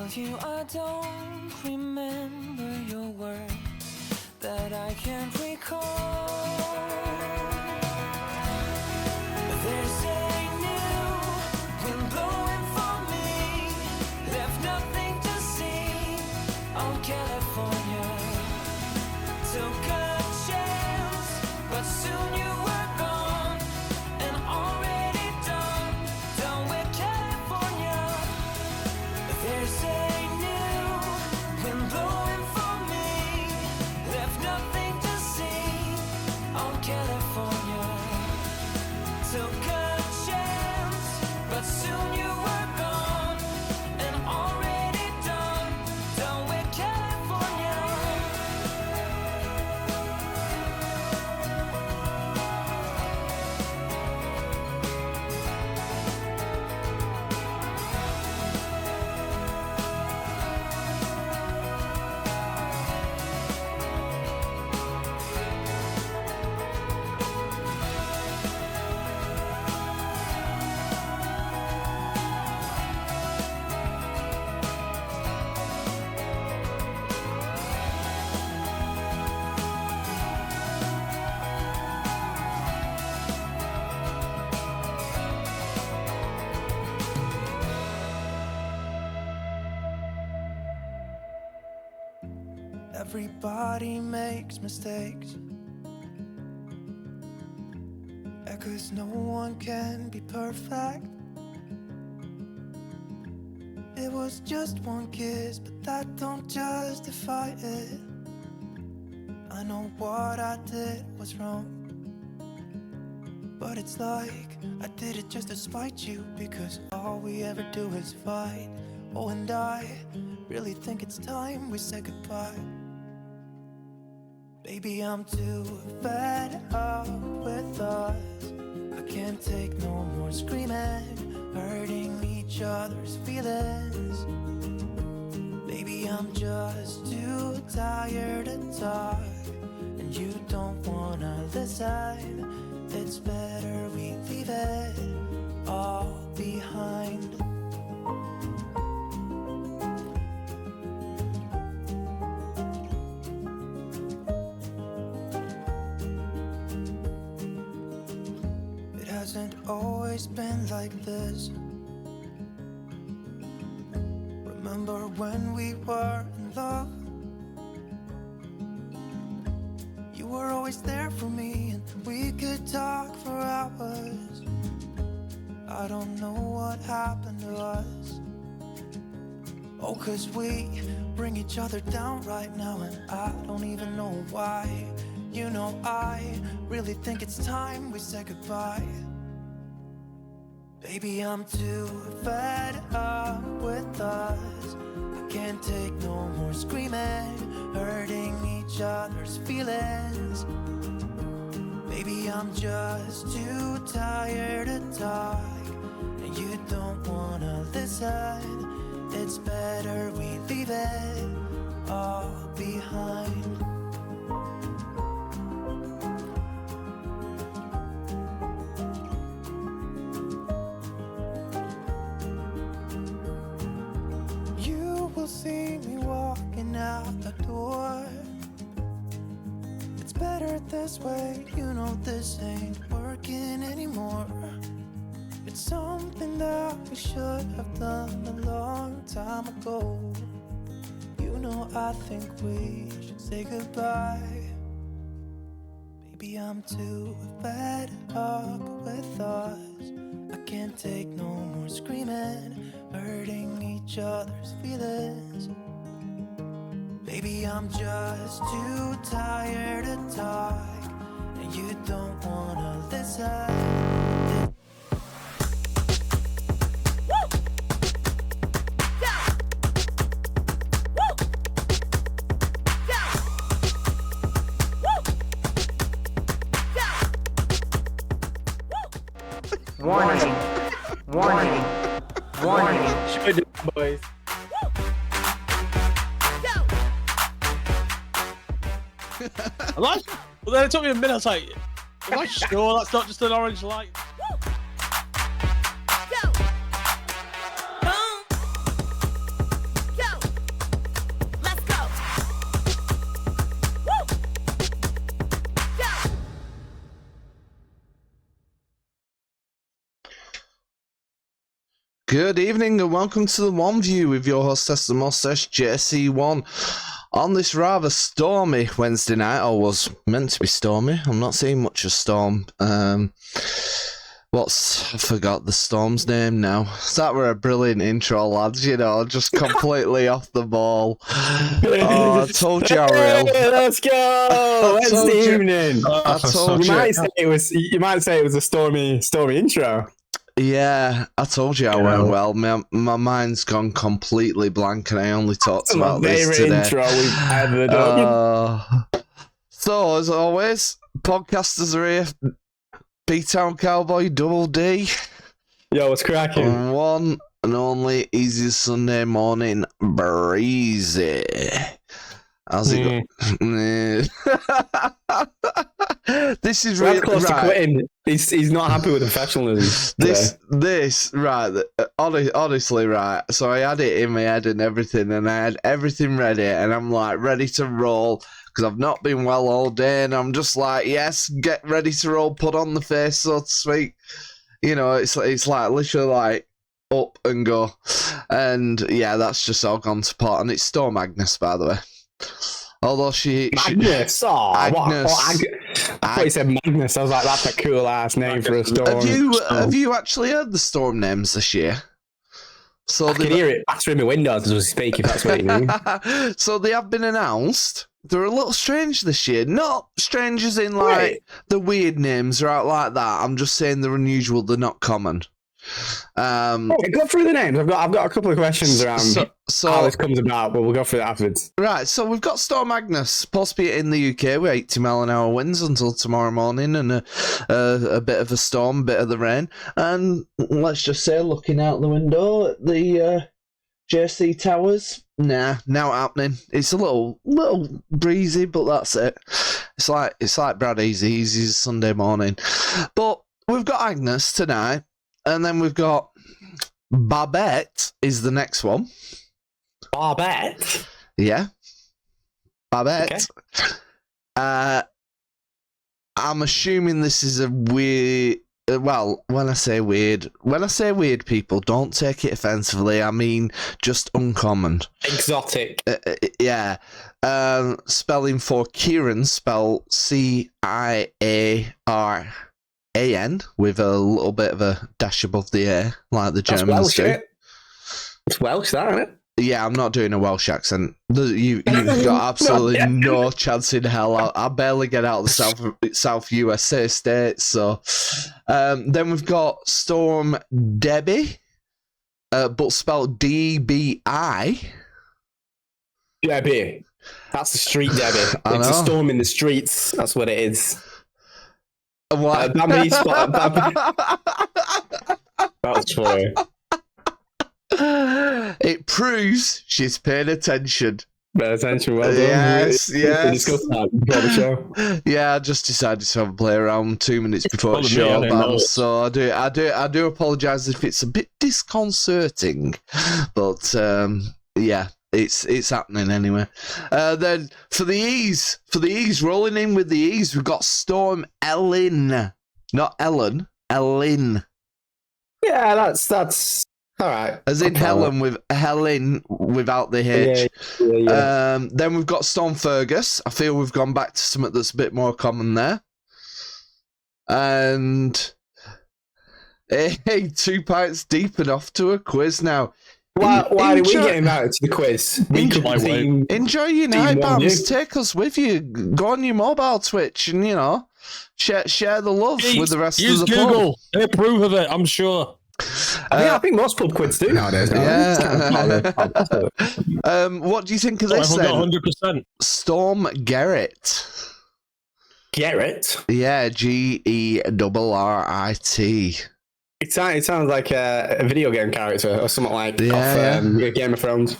tell you I don't remember your words, that I can't recall. There's a new wind blowing for me, left nothing to see on California. Took a chance, but soon you were gone, and already done with California. There's a new wind blowing for me, left nothing to see on California. Took a chance, but soon you were gone, and already done with California. Everybody makes mistakes, yeah, 'cause no one can be perfect. It was just one kiss, but that don't justify it. I know what I did was wrong, but it's like I did it just to spite you, because all we ever do is fight. Oh, and I really think it's time we say goodbye. Baby, I'm too fed up with us. I can't take no more screaming, hurting each other's feelings. Baby, I'm just too tired to talk, and you don't wanna listen. It's better we leave it all behind. Hasn't always been like this. Remember when we were in love? You were always there for me, and we could talk for hours. I don't know what happened to us. Oh, 'cause we bring each other down right now, and I don't even know why. You know, I really think it's time we say goodbye. Baby, I'm too fed up with us. I can't take no more screaming, hurting each other's feelings. Baby, I'm just too tired to talk, and you don't wanna listen. It's better we leave it all behind. See me walking out the door. It's better this way, you know this ain't working anymore. It's something that we should have done a long time ago. You know, I think we should say goodbye. Baby, I'm too fed up with us. I can't take no more screaming, hurting each other's feelings. Baby, I'm just too tired to talk, and you don't wanna listen. Warning. Warning. Warning. Should do, boys. I like. Well, then it took me a minute. I was like, am I sure that's not just an orange light? Good evening and welcome to the One View with your hostess, the mustache, S01. On this rather stormy Wednesday night, or was meant to be stormy, I'm not seeing much of storm. I forgot the storm's name now. That were a brilliant intro, lads, you know, just completely off the ball. Oh, I told you I will. Hey, let's go! Wednesday evening. I told you. You might say it was a stormy intro. Yeah, I told you I went well. My mind's gone completely blank, and I only talked about this today. Intro we've ever done. So, as always, podcasters are here. B-Town Cowboy, Double D. Yo, what's cracking? And one and only Easy Sunday Morning, BradEasy. How's it going? This is really close to quitting. He's not happy with professionalism. Honestly, right. So I had it in my head and everything, and I had everything ready, and I'm like ready to roll because I've not been well all day, and I'm just like, yes, get ready to roll, put on the face, so to speak. You know, it's like literally like up and go, and yeah, that's just all gone to pot, and it's Storm Agnes, by the way. Although Magnus, Agnes. I thought you said Magnus. I was like, that's a cool ass name for a storm. Have you actually heard the storm names this year? So I can hear it back through my windows as we speak, if that's what you mean. So they have been announced. They're a little strange this year. Not strange as in like the weird names are out like that. I'm just saying they're unusual. They're not common. Go through the names. I've got a couple of questions around how this comes about, but we'll go through that afterwards. Right, so we've got Storm Agnes, supposed to be in the UK with 80 mile an hour winds until tomorrow morning, and a bit of a storm, a bit of the rain, and let's just say, looking out the window at the JC Towers, not happening. It's a little breezy, but that's it. It's like BradEasy, easy Sunday morning, but we've got Agnes tonight. And then we've got Babette is the next one. Babette? Yeah. Babette. Okay. I'm assuming this is a weird... Well, when I say weird, people, don't take it offensively. I mean, just uncommon. Exotic. Yeah. Spelling for Kieran, spelled C-I-A-R. A-N with a little bit of a dash above the A, like the Germans do. It's Welsh, that, isn't it? Yeah, I'm not doing a Welsh accent. You've got absolutely no chance in hell. I barely get out of the South USA states. So, then we've got Storm Debbie, but spelled D-B-I. Debbie. That's the street Debbie. It's a storm in the streets. That's what it is. What? That's funny. It proves she's paying attention. Paying attention, well done. Yes. Discuss that before the show. Yeah, I just decided to have a play around 2 minutes before the show, so I do apologise if it's a bit disconcerting, but yeah. It's happening anyway. Then for the E's, rolling in with the E's, we've got Storm Ellen, not Ellen, Ellen. Yeah, that's all right. As in Helen with Helen without the H. Yeah. Then we've got Storm Fergus. I feel we've gone back to something that's a bit more common there. And hey, 2 pints deep and off to a quiz now. Why did we get invited to the quiz? Enjoy your night, Bams. Take us with you. Go on your mobile Twitch and, you know, share the love with the rest of the Use Google. They approve of it, I'm sure. I think most pub quids do nowadays. Yeah. What do you think of this then? 100%. Storm Gerrit. Gerrit? Yeah, Gerrit. It sounds like a video game character or something like off Game of Thrones.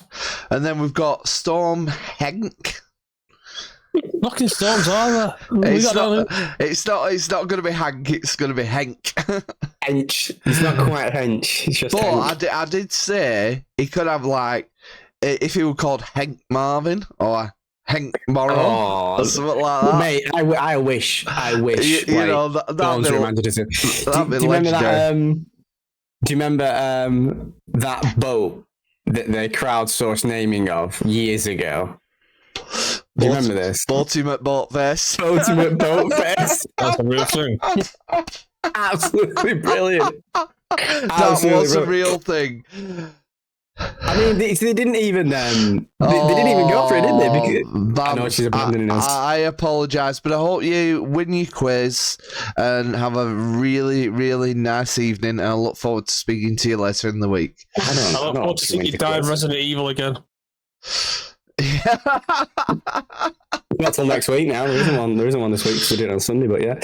And then we've got Storm Henk. Fucking storms are there? It's not going to be Hank. It's going to be Henk. Hench. It's not quite Hench. It's just. But I did say he could have like if he were called Hank Marvin or Hank Morrow or something like that. Mate, I wish. You know that'd be Do you remember that? Do you remember that boat that they crowdsourced naming of years ago? Do you remember this? Ultimate Boat Face. Ultimate Boat Face. That's a real thing. Absolutely brilliant. That was a real thing. I mean, they didn't even they didn't even go for it, did they? Because I know she's abandoning us. I apologise, but I hope you win your quiz and have a really, really nice evening. And I look forward to speaking to you later in the week. I look forward to seeing you die in Resident Evil again. Not till next week now. There isn't one this week because we did it on Sunday, but yeah.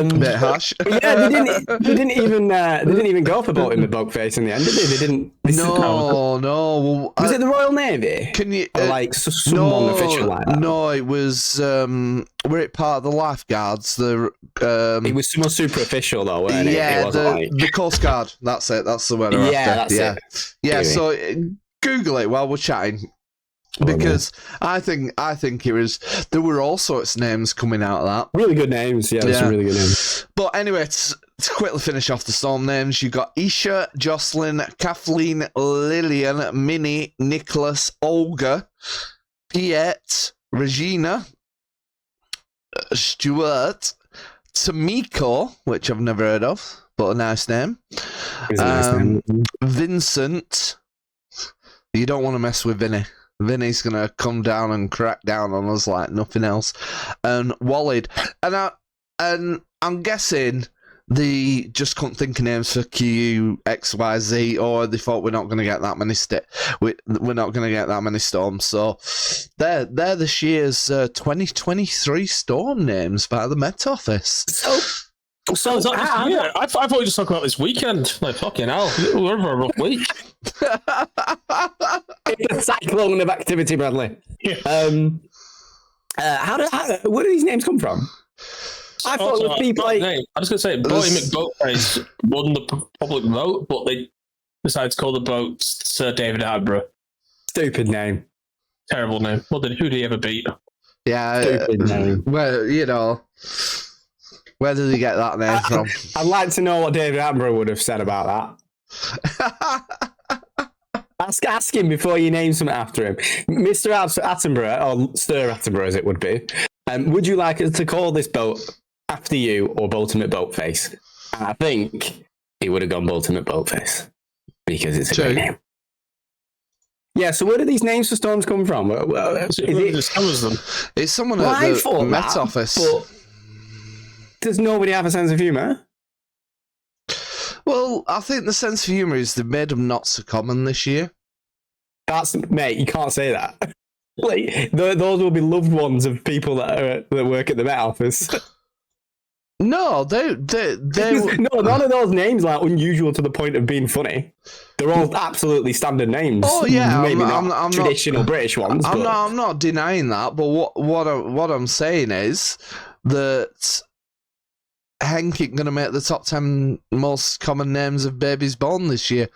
Bit harsh. Yeah, they didn't even go for boat in the boat face in the end, did they? They didn't. No. Was it the Royal Navy? Can you or like someone official like that? No, it was. Were it part of the lifeguards? It was someone super official though, wasn't it? Yeah, it wasn't the Coast Guard. That's it. That's the word. That's it. Yeah. Anyway. So Google it while we're chatting. Because I think it was, there were all sorts of names coming out of that. Really good names, yeah. Some really good names. But anyway, to quickly finish off the storm names, you got Isha, Jocelyn, Kathleen, Lillian, Minnie, Nicholas, Olga, Piet, Regina, Stuart, Tamiko, which I've never heard of, but a nice name. Vincent. You don't want to mess with Vinny. Vinny's going to come down and crack down on us like nothing else. And Wallid. And I'm guessing they just couldn't think of names for Q, X, Y, Z, or they thought we're not going to get that many we're not going to get that many storms. So they're this year's 2023 storm names by the Met Office. So yeah, I thought we were just talking about this weekend. Like, fucking hell, we're in for a rough week. It's a cyclone of activity, Bradley. Yeah. Where do these names come from? I thought it was people like... I was going to say, Boy McBoatface won the public vote, but they decided to call the boat Sir David Attenborough. Stupid name. Terrible name. Who did he ever beat? Yeah. Stupid name. Well, you know... Where did he get that name from? I'd like to know what David Attenborough would have said about that. Ask him before you name something after him. Mr. Attenborough, or Sir Attenborough as it would be, would you like us to call this boat after you or Ultimate Boatface? And I think he would have gone Ultimate Boatface because it's a great name. Yeah, so where do these names for storms come from? It's someone at the Met Office. But does nobody have a sense of humour? Well, I think the sense of humour is they've made them not so common this year. Mate, you can't say that. Like, those will be loved ones of people that work at the Met Office. No, they no, none of those names are unusual to the point of being funny. They're all absolutely standard names. Oh yeah, maybe I'm not traditional British ones. I'm not denying that, but what I'm saying is that Hank ain't gonna make the top 10 most common names of babies born this year,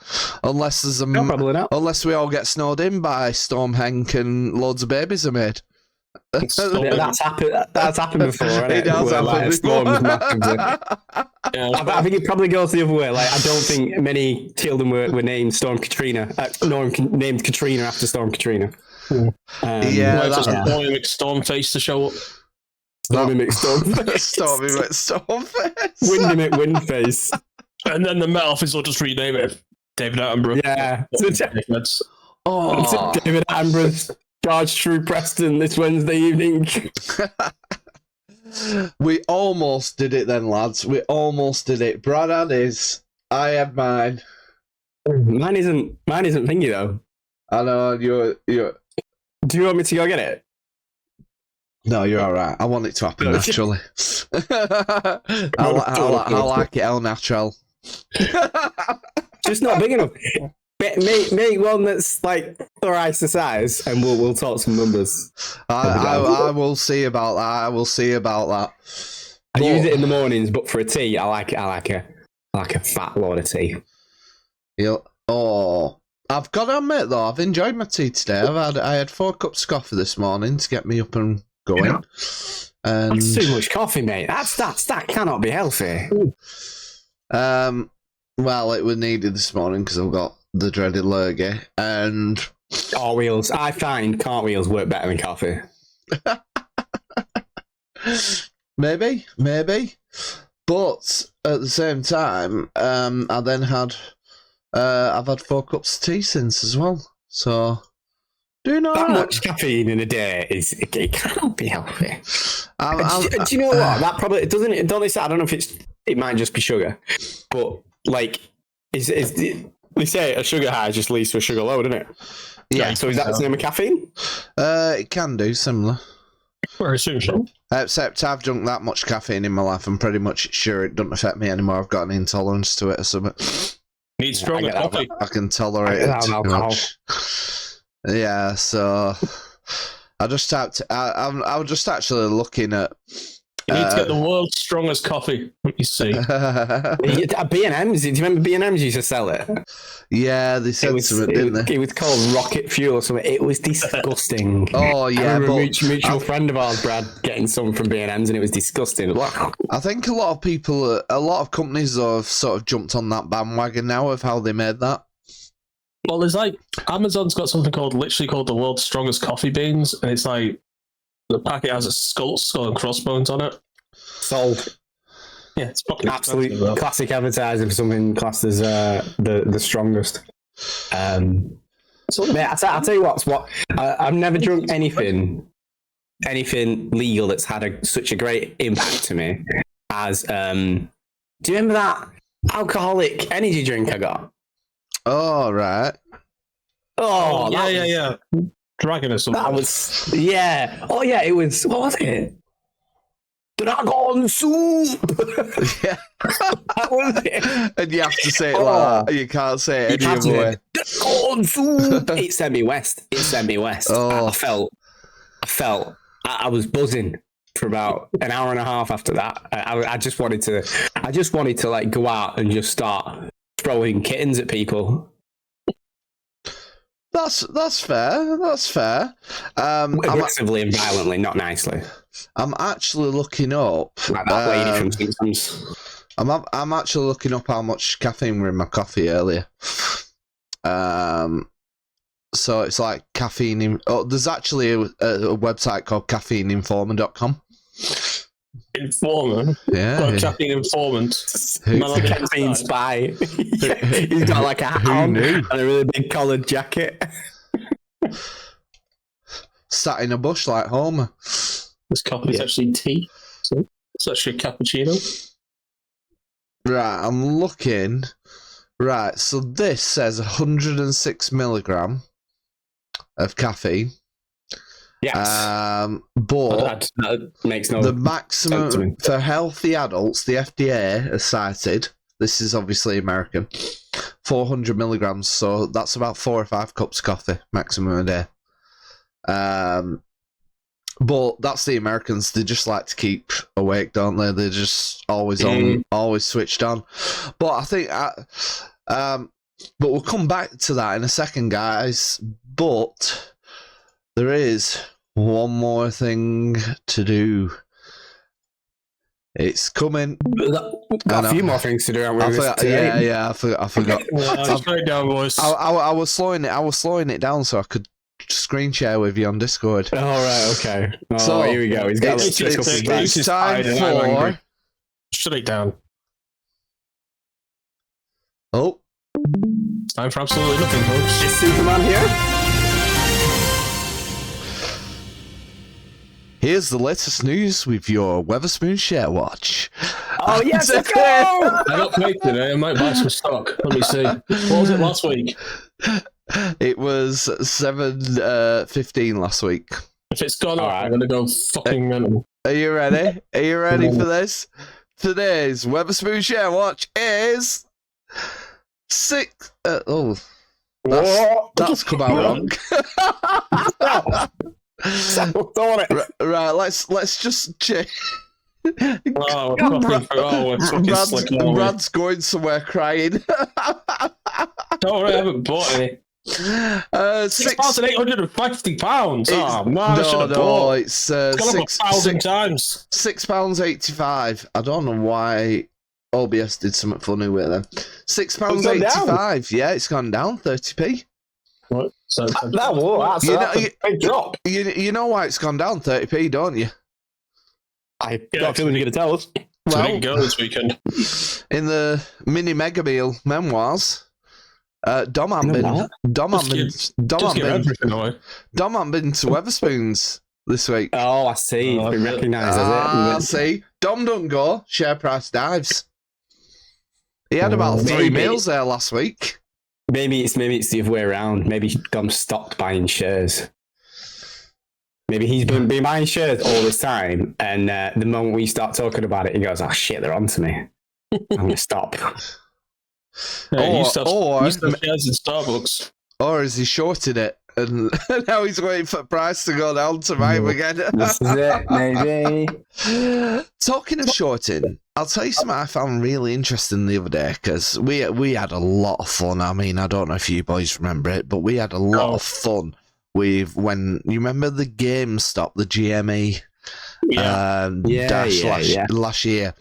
unless there's probably not. Unless we all get snowed in by Storm Hank and loads of babies are made. That's happened. That's happened before. It has happened before. I think it probably goes the other way. Like, I don't think many children were named Storm Katrina. Named Katrina after Storm Katrina. That's a Boy McStormface to show up. Stormy McStormface. Stormy McStormface. Windy McWindface. And then the Met Office will just rename it David Attenborough. Yeah. Oh. David Attenborough charged through Preston this Wednesday evening. We almost did it then, lads. We almost did it. Brad had his. I had mine. Mine isn't thingy though. I know you're. Do you want me to go get it? No, you're all right. I want it to happen naturally. I like it all natural. Just not big enough. Make one that's like thrice the size, and we'll talk some numbers. I will see about that. I will see about that. I use it in the mornings, but for a tea, I like a fat load of tea. I've got to admit though, I've enjoyed my tea today. I had 4 cups of coffee this morning to get me up and going. Yeah. That's too much coffee, mate. That cannot be healthy. Well, it was needed this morning because I've got the dreaded lurgy, and Cartwheels. I find cartwheels work better than coffee. maybe. But at the same time, I then had I've had 4 cups of tea since as well. So doing all That right. much caffeine in a day it cannot be healthy. I'm- Do you know what? That probably doesn't. I don't know if it might just be sugar, but like, they say a sugar high just leads to a sugar low, doesn't it? Yeah. So is that the same with caffeine? It can do similar. Very soon. Except I've drunk that much caffeine in my life, I'm pretty much sure it doesn't affect me anymore. I've got an intolerance to it or something. Need stronger I get that, coffee. I can tolerate I it get that too alcohol. much. Yeah, so I just typed. I was just actually looking at. You need to get the world's strongest coffee. Let me see. B&M's. Do you remember B&M's used to sell it? Yeah, they said something, didn't they? It was called Rocket Fuel or something. It was disgusting. Oh I yeah, remember a but mutual friend of ours, Brad, getting some from B&M's, and it was disgusting. I think a lot of people, a lot of companies have sort of jumped on that bandwagon now of how they made that. Well, there's like Amazon's got something literally called the world's strongest coffee beans, and it's like the packet has a skull and crossbones on it. Sold. Yeah, it's fucking Absolute expensive, though. classic advertising for something classed as the strongest. Mate, I'll tell you what I've never drunk anything legal that's had such a great impact to me as do you remember that alcoholic energy drink I got? Oh right. Oh, yeah. Dragon or something. That was yeah. Oh yeah, it was. What was it? Dragon soup. Yeah. That was it. And you have to say it like that. You can't say it any other way. Dragon soup. It sent me west. Oh. I felt. I was buzzing for about an hour and a half after that. I just wanted to like go out and just start throwing kittens at people. That's fair. That's fair. Aggressively and violently, not nicely. I'm actually looking up. Like that lady from Simpsons. I'm actually looking up how much caffeine were in my coffee earlier. So it's like caffeine. There's actually a website called caffeineinformer.com. Informer. Yeah. Caffeine informant. Who- Man on the Caffeine inside. spy. He's got like a hat on knew? and a really big collared jacket. Sat in a bush like Homer. This coffee is actually tea. So it's actually a cappuccino. Right, I'm looking. Right, so this says 106 milligram of caffeine. Yes. But That makes no the sense to maximum me. for healthy adults, the FDA has cited, this is obviously American, 400 milligrams. So that's about 4 or 5 cups of coffee maximum a day. But that's the Americans. They just like to keep awake, don't they? They're just always on, always switched on. But I think, but we'll come back to that in a second, guys. But there is one more thing to do. It's coming. Got a few more things to do. Haven't we? I forgot. Yeah, I forgot. Just write down, boys. I was slowing it down so I could screen share with you on Discord. All right. Okay. Oh, So, here we go. He's got it's- a it's- tickle it's- feedback. It's is time fine, and I'm for. angry. Shut it down. Oh, It's time for absolutely nothing, folks. Is Superman here? here's the latest news with your Weatherspoon Share Watch. Oh yes, let's go! I got paid today. I might buy some stock. Let me see. What was it last week? It was 7:15 last week. If it's gone All up, right. I'm gonna go fucking mental. Are you ready? Are you ready for this? Today's Weatherspoon Share Watch is 6. That's come out wrong. Right, let's just check. Oh, we're fucking through. Oh, we're fucking slick, aren't we? Brad's going somewhere crying. Don't worry, I haven't bought any. £6,850. Oh man, I should have no, bought. it's It's gone up 1,000 times. £6.85. I don't know why OBS did something funny with them. It's gone down. £6.85. Yeah, it's gone down 30p. What? So, That's a big drop. You know why it's gone down 30p, don't you? I got a feeling you're going to tell us. so we Well, can go this weekend. in the mini mega meal memoirs, Dom hadn't been to Weatherspoons this week. Oh, I see. It's been recognised as it. See, Dom don't go. Share price dives. He had about 3 Maybe. meals there last week. Maybe it's the other way around. Maybe Dom stopped buying shares. Maybe he's been buying shares all this time, and the moment we start talking about it, he goes, "Oh shit, they're on to me. I'm gonna stop." Yeah, you or shares in Starbucks. Or is he shorted it? And now he's waiting for the price to go down to buy him again. This is it, maybe. Talking of shorting, I'll tell you something I found really interesting the other day, because we had a lot of fun. I mean, I don't know if you boys remember it, but we had a lot of fun with when you remember the GameStop, the GME last year.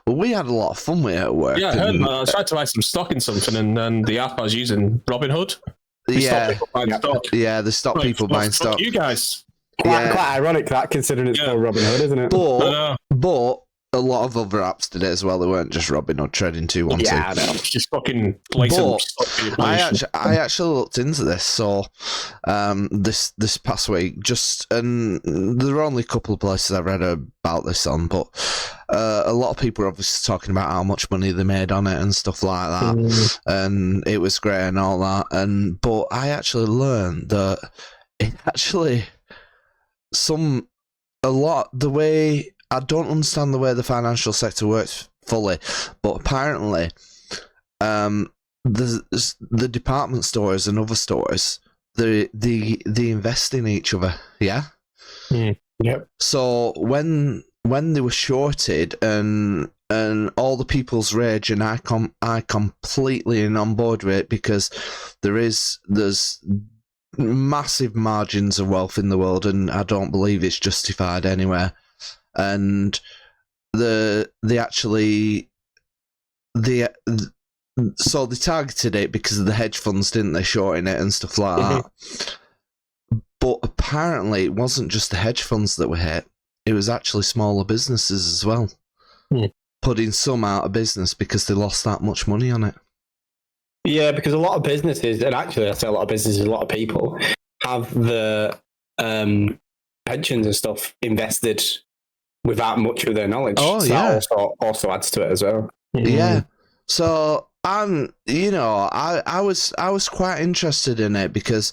Well, we had a lot of fun with it at work. Yeah, I heard, man. I tried to buy some stock in something, and then the app I was using, Robinhood, they stop people buying stock. You guys. Quite ironic that, considering it's called Robin Hood, isn't it? But a lot of other apps did it as well. They weren't just Robinhood trading 212. Yeah, I know. Just fucking blatant. I actually looked into this. So this past week, and there are only a couple of places I read about this on, but a lot of people are obviously talking about how much money they made on it and stuff like that, and it was great and all that. But I actually learned that it actually the way. I don't understand the way the financial sector works fully, but apparently, the department stores and other stores, they invest in each other. Yeah. Yep. So when they were shorted and all the people's rage, and I completely am on board with it, because there's massive margins of wealth in the world, and I don't believe it's justified anywhere. And so they targeted it because of the hedge funds, didn't they, shorting it and stuff like that. But apparently it wasn't just the hedge funds that were hit, it was actually smaller businesses as well, putting some out of business because they lost that much money on it. Yeah, because a lot of businesses, and actually I say a lot of businesses, a lot of people have the pensions and stuff invested without much of their knowledge. Oh, so yeah. That also adds to it as well. Yeah. So I was quite interested in it because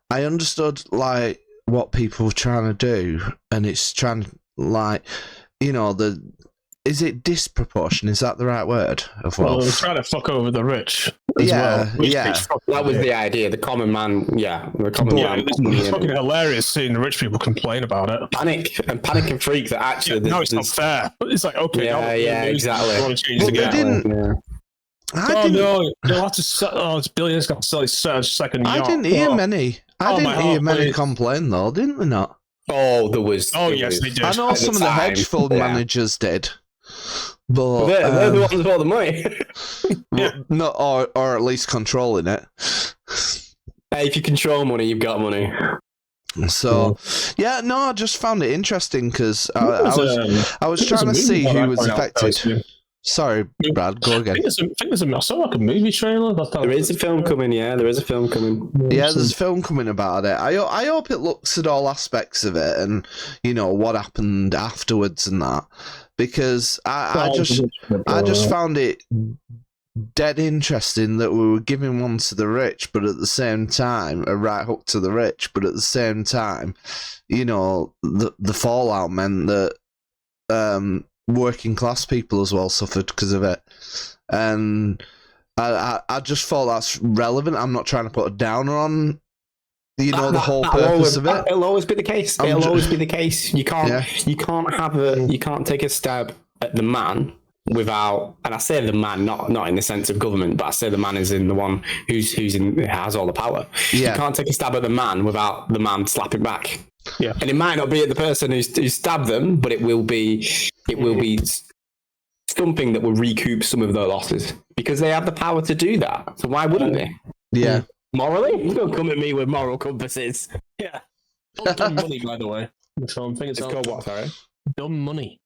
I understood like what people were trying to do, and it's trying is it disproportion? Is that the right word? Well, they're trying to fuck over the rich. Yeah. That was the idea. The common man, the common man. It's fucking hilarious seeing the rich people complain about it. Panic and freak that actually. No, it's not fair. It's like, okay, exactly. You want to change But the they game. didn't. No, they'll have to sell. It's billionaires got to sell his second yacht. I didn't hear many. Oh, my heart, please. Complain though, didn't they not? Oh, there was. Yes, they did. I know some of the hedge fund managers did, but they're the ones with all the money. not or at least controlling it. Hey, if you control money, you've got money. So, I just found it interesting because I was trying to see who was affected. Sorry, Brad, go again. I think there's I saw like a movie trailer. There is a film coming, there is a film coming. Yeah, there's a film coming about it. I hope it looks at all aspects of it and, what happened afterwards and that. Because I just found it dead interesting that we were giving one to the rich, but at the same time, a right hook to the rich, but at the same time, the fallout meant that working class people as well suffered because of it. And I just thought that's relevant. I'm not trying to put a downer on the whole purpose of it. It'll always be the case. Always be the case. You can't take a stab at the man without, and I say the man not in the sense of government, but I say the man is in the one who has all the power. Yeah. You can't take a stab at the man without the man slapping back. Yeah. And it might not be at the person who stabbed them, but it will be something that will recoup some of their losses because they have the power to do that. So why wouldn't they? Yeah. Morally? Don't come at me with moral compasses. Yeah. Oh, dumb money, by the way. So I'm thinking It's called what, sorry? Dumb money.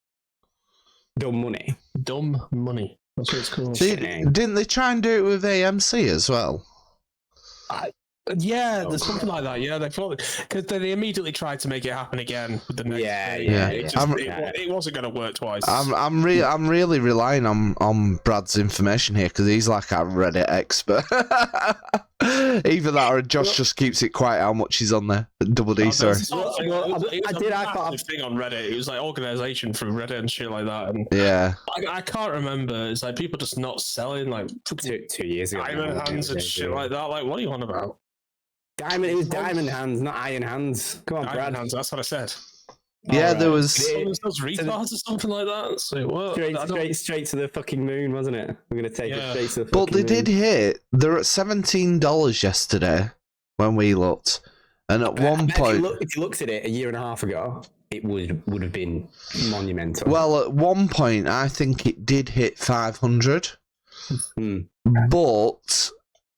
Dumb money. Dumb money. That's what it's called. Didn't they try and do it with AMC as well? Yeah, there's something like that. Yeah, they thought because they immediately tried to make it happen again with the next. Yeah. It wasn't going to work twice. I'm really relying on Brad's information here because he's like our Reddit expert. Either that or Josh just keeps it quiet how much he's on there. Double D, sorry. I did. I got a thing on Reddit. It was like organization from Reddit and shit like that. And yeah, I can't remember. It's like people just not selling like 2 years ago. diamond hands and shit like that. Like, what are you on about? It was diamond hands, not iron hands. Come on, diamond Brad. hands. That's what I said. Yeah, there was those retards or something like that. So what? Straight to the fucking moon, wasn't it? We're gonna take it straight to the. But they moon. did hit. They're at $17 yesterday when we looked, and at one point, if you looked at it a year and a half ago, it would have been monumental. Well, at one point, I think it did hit 500, but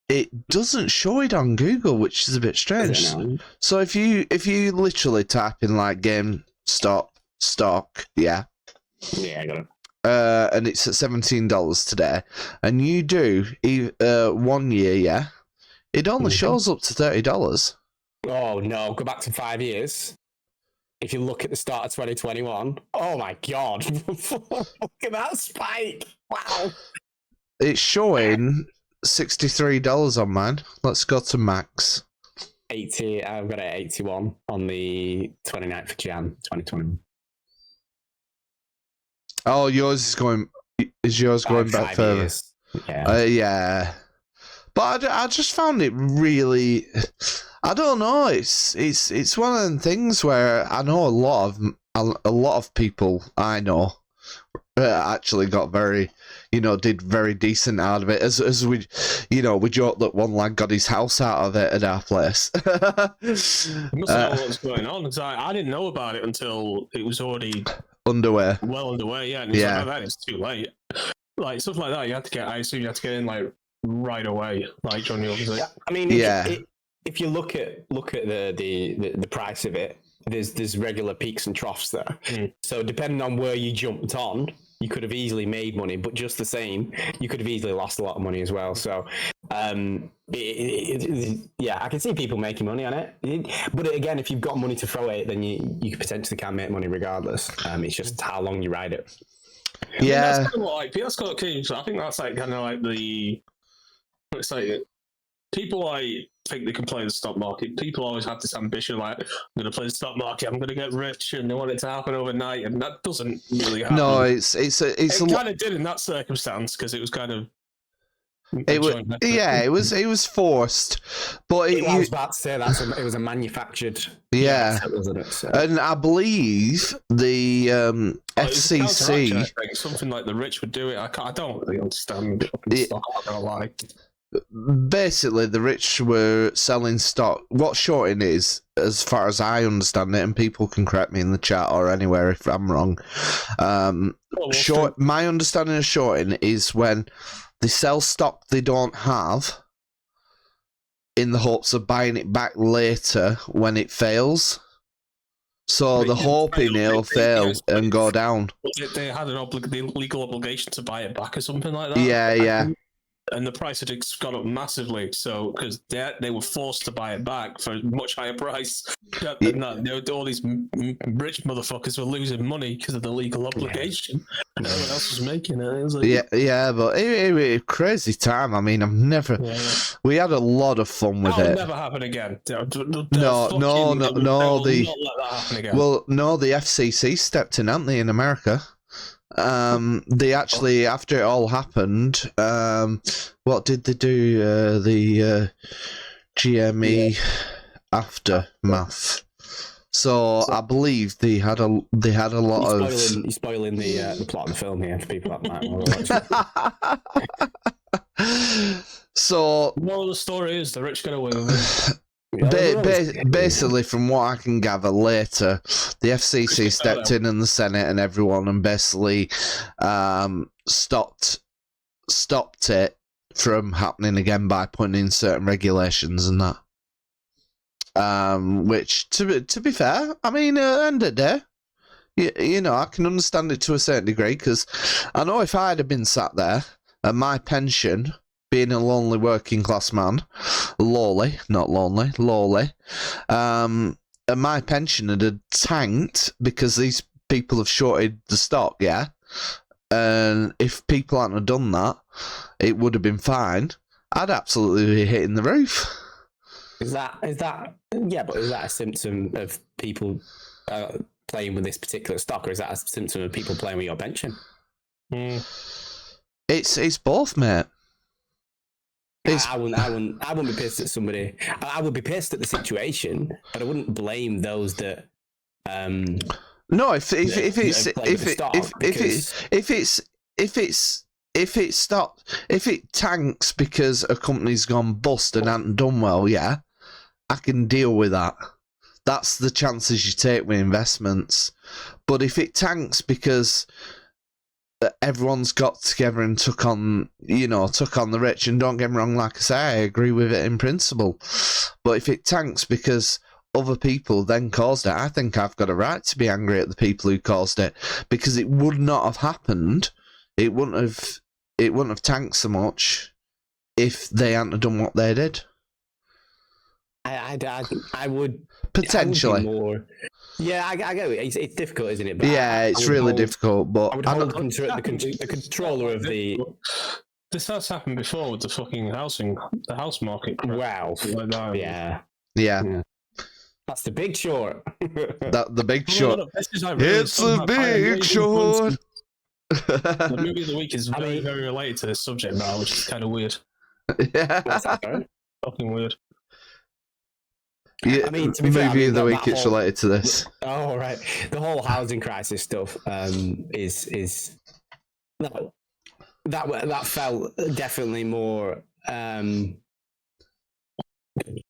it doesn't show it on Google, which is a bit strange. So if you literally type in like GameStop stock, yeah, I got it. And it's at $17 today, and you do 1 year, yeah, it only shows up to $30. Oh no, go back to 5 years. If you look at the start of 2021, oh my god, look at that spike! Wow, it's showing $63 on mine. Let's go to max. 80. I've got it at 81 on the 29th of Jan 2021. Oh, yours is going. Is yours going back further? Years. Yeah. Yeah. But I just found it really. I don't know. It's one of them things where I know a lot of people I know actually got very, did very decent out of it. As we, we joked that one lad got his house out of it at our place. You must know what's going on because I didn't know about it until it was already underway. Well underway, yeah. And it's like, that is too late. Like stuff like that, I assume you have to get in like right away, like Johnny was like. I mean, if you look at the price of it, there's regular peaks and troughs there. So depending on where you jumped on, you could have easily made money, but just the same, you could have easily lost a lot of money as well. So, I can see people making money on it. But again, if you've got money to throw at it, then you potentially can make money regardless. It's just how long you ride it. Yeah, that's kind of what, that's kind of key. So I think that's like kind of like it's like people think they can play the stock market. People always have this ambition, like, I'm going to play the stock market, I'm going to get rich, and they want it to happen overnight, and that doesn't really happen. No, it kind of did in that circumstance because it was kind of. It was forced, but I was about to say it was a manufactured. Yeah, wasn't it? So. And I believe the FCC, something like the rich would do it. I don't really understand stock. I'm not gonna lie. Basically, the rich were selling stock. What shorting is, as far as I understand it, and people can correct me in the chat or anywhere if I'm wrong. My understanding of shorting is when they sell stock they don't have in the hopes of buying it back later when it fails. So they're hoping it'll fail and go down. They had the legal obligation to buy it back or something like that. Yeah. And the price had gone up massively, so because they were forced to buy it back for a much higher price. All these rich motherfuckers were losing money because of the legal obligation. No one else was making it. It was like, but it was a crazy time. I mean, we had a lot of fun with it. That'll never happen again. No. The FCC stepped in, haven't they, in America? They actually, after it all happened, what did they do? The GME aftermath. So I believe they had a lot of. You're spoiling the plot of the film here for people that might want to watch it. So, moral of the story is the rich get away with Basically, from what I can gather later, the FCC stepped in and the Senate and everyone and basically stopped it from happening again by putting in certain regulations and that. Which, to be fair, I mean, at the end of the day, you know, I can understand it to a certain degree, because I know if I'd have been sat there and my pension, being a lonely working class man, lowly, not lonely, lowly, and my pension had tanked because these people have shorted the stock, yeah? And if people hadn't have done that, it would have been fine. I'd absolutely be hitting the roof. Is that yeah? But is that a symptom of people playing with this particular stock, or is that a symptom of people playing with your pension? It's both, mate. I wouldn't be pissed at somebody. I would be pissed at the situation, but I wouldn't blame those that. No, if it tanks because a company's gone bust and hasn't done well, yeah, I can deal with that. That's the chances you take with investments. But if it tanks because everyone's got together and took on the rich, and don't get me wrong, like I say, I agree with it in principle. But if it tanks because other people then caused it, I think I've got a right to be angry at the people who caused it, because it would not have happened. It wouldn't have tanked so much if they hadn't done what they did. I would potentially. Yeah, I get it. It's difficult, isn't it? But yeah, it's really difficult. But I would hold the controller of the. This has happened before with the fucking the house market. Wow. Yeah. That's the Big Short. The Big Short. It's the Big Short. The movie of the week is very related to this subject now, which is kind of weird. Yeah. What's that, sorry? Fucking weird. Yeah, to be fair, movie of the week, it's related to this. Oh, right. The whole housing crisis stuff is that felt definitely more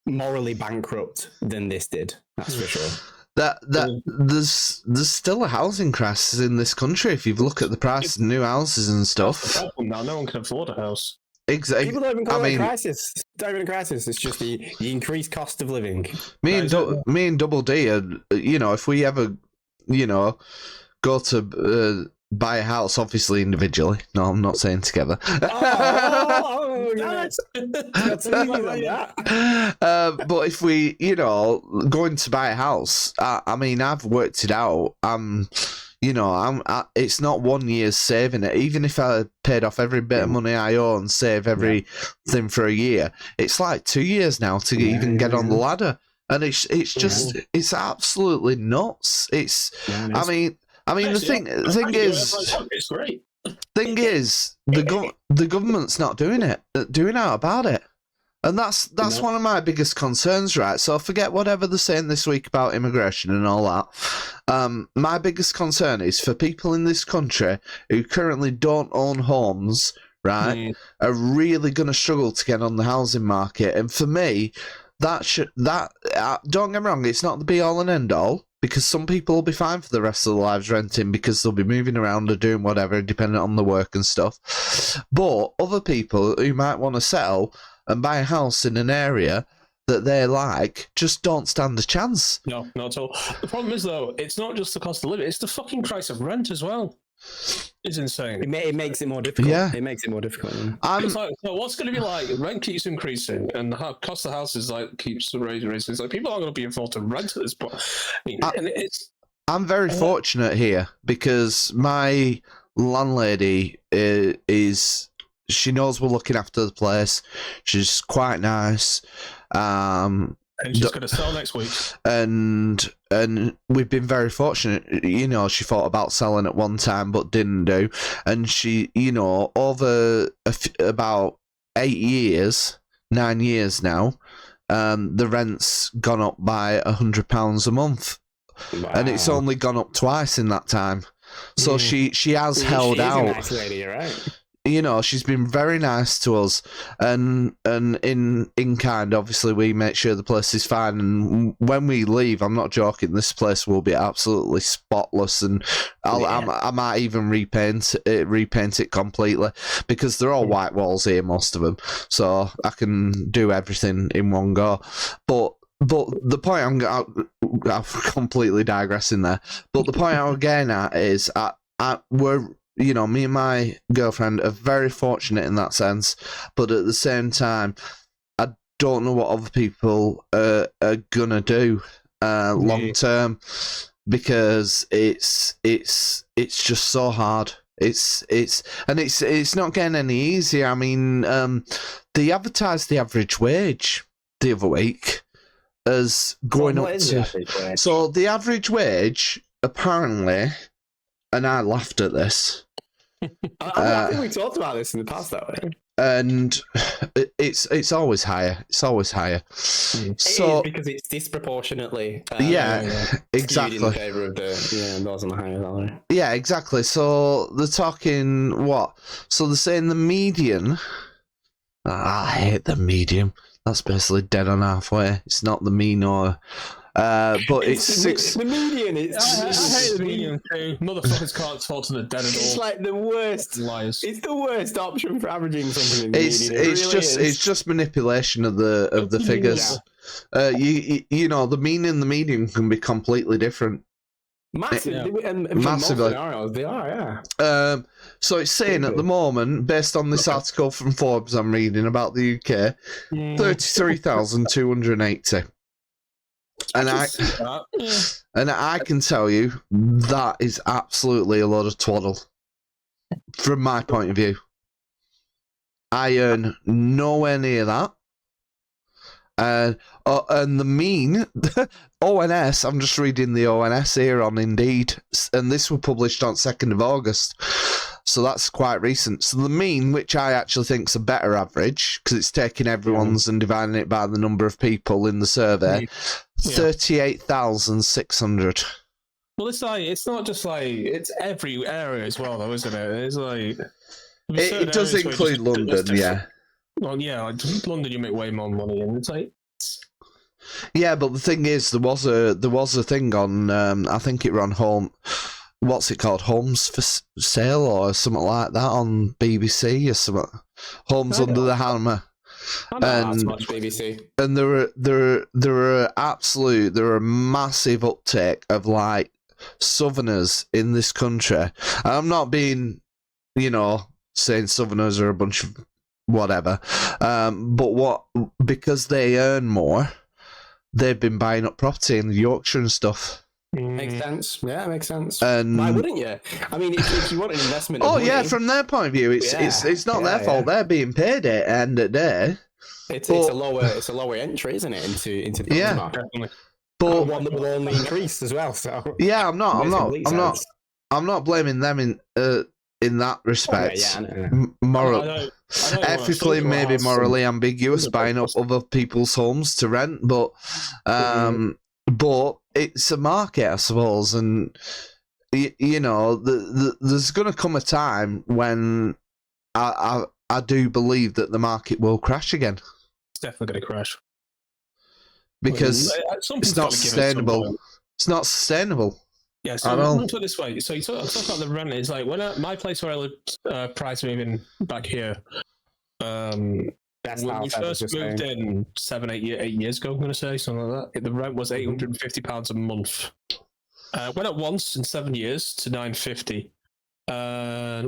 morally bankrupt than this did. That's for sure. There's still a housing crisis in this country. If you look at the price of new houses and stuff, now no one can afford a house. Exactly. People don't even call it a crisis. It's not even a crisis. It's just the increased cost of living. Me and Double D are, if we ever, go to buy a house, obviously individually. No, I'm not saying together. But if we, going to buy a house, I've worked it out. It's not 1 year's saving it. Even if I paid off every bit of money I owe and save everything for a year, it's like 2 years now to even get on the ladder. And it's just, it's absolutely nuts. The thing is, the government's not doing out about it. And that's one of my biggest concerns, right? So forget whatever they're saying this week about immigration and all that. My biggest concern is for people in this country who currently don't own homes, right, are really going to struggle to get on the housing market. And for me, don't get me wrong, it's not the be all and end all, because some people will be fine for the rest of their lives renting because they'll be moving around or doing whatever, depending on the work and stuff. But other people who might want to settle and buy a house in an area that they like just don't stand a chance. No, not at all. The problem is, though, it's not just the cost of living, it's the fucking price of rent as well. It's insane. It makes it more difficult. Yeah. It makes it more difficult. It's like, so what's going to be like? Rent keeps increasing and the cost of houses keeps raising. It's like people aren't going to be able to rent at this point. I'm very fortunate here because my landlady she knows we're looking after the place. She's quite nice. And she's going to sell next week. And we've been very fortunate. She thought about selling at one time but didn't do. And she, over about 9 years now, the rent's gone up by £100 a month. Wow. And it's only gone up twice in that time. So she has held out. She's a nice lady, right? you know, she's been very nice to us, and in kind, obviously, we make sure the place is fine. And when we leave, I'm not joking, this place will be absolutely spotless, and I might even repaint it completely, because they're all white walls here, most of them, so I can do everything in one go. But the point I'm completely digressing there. But the point I'm getting at is, we're, you know, me and my girlfriend are very fortunate in that sense, but at the same time, I don't know what other people are gonna do long term, because it's just so hard. It's not getting any easier. I mean, they advertised the average wage the other week as going up to. So the average wage apparently. And I laughed at this. I think we talked about this in the past, that way. And it's always higher. It's always higher. So it is, because it's disproportionately exactly in favour of those on the higher salary. Yeah, exactly. So they're talking what? So they're saying the median. I hate the median. That's basically dead on halfway. It's not the mean or. But it's six. The median. I hate the median too. Motherfuckers can't talk to the dead at all. It's like the worst. Liars. It's the worst option for averaging something. In the median. It's just manipulation of the figures. You know, the mean and the median can be completely different. Massively. Massively. Scenarios, they are, yeah. So it's saying at the moment, based on this article from Forbes I'm reading about the UK, 33,280. And I can tell you that is absolutely a load of twaddle. From my point of view, I earn nowhere near that. And the mean ONS, I'm just reading the ONS here on Indeed, and this was published on 2nd of August, so that's quite recent. So the mean, which I actually think is a better average, because it's taking everyone's and dividing it by the number of people in the survey, 38,600. Well, it's not just like, it's every area as well, though, isn't it? It's like it does include London, yeah. Well, yeah, like London, you make way more money, and it's like. Yeah, but the thing is, there was a thing on. I think it ran home. What's it called? Homes for Sale or something like that on BBC or something. Homes Under the Hammer. And BBC. And there were a massive uptake of like Southerners in this country. And I'm not being, saying Southerners are a bunch of whatever, but because they earn more, they've been buying up property in Yorkshire and stuff. Makes sense. Yeah, makes sense. And why wouldn't you? I mean, if you want an investment. Yeah, from their point of view, it's not their fault. They're being paid it end of the day. It's a lower entry, isn't it, into the market? But one that will only increase as well. So yeah, I'm not blaming them in that respect. Ethically, maybe morally ambiguous, buying up other people's homes to rent, but it's a market, I suppose, and there's going to come a time when I do believe that the market will crash again. It's definitely going to crash because it's not sustainable. It's not sustainable. Yeah, so I'm put it this way. So you talk about the rent. It's like when my place where I lived prior to moving back here. When we first moved in 8 years ago, I'm going to say something like that. The rent was £850 a month. Went up once in 7 years to £950.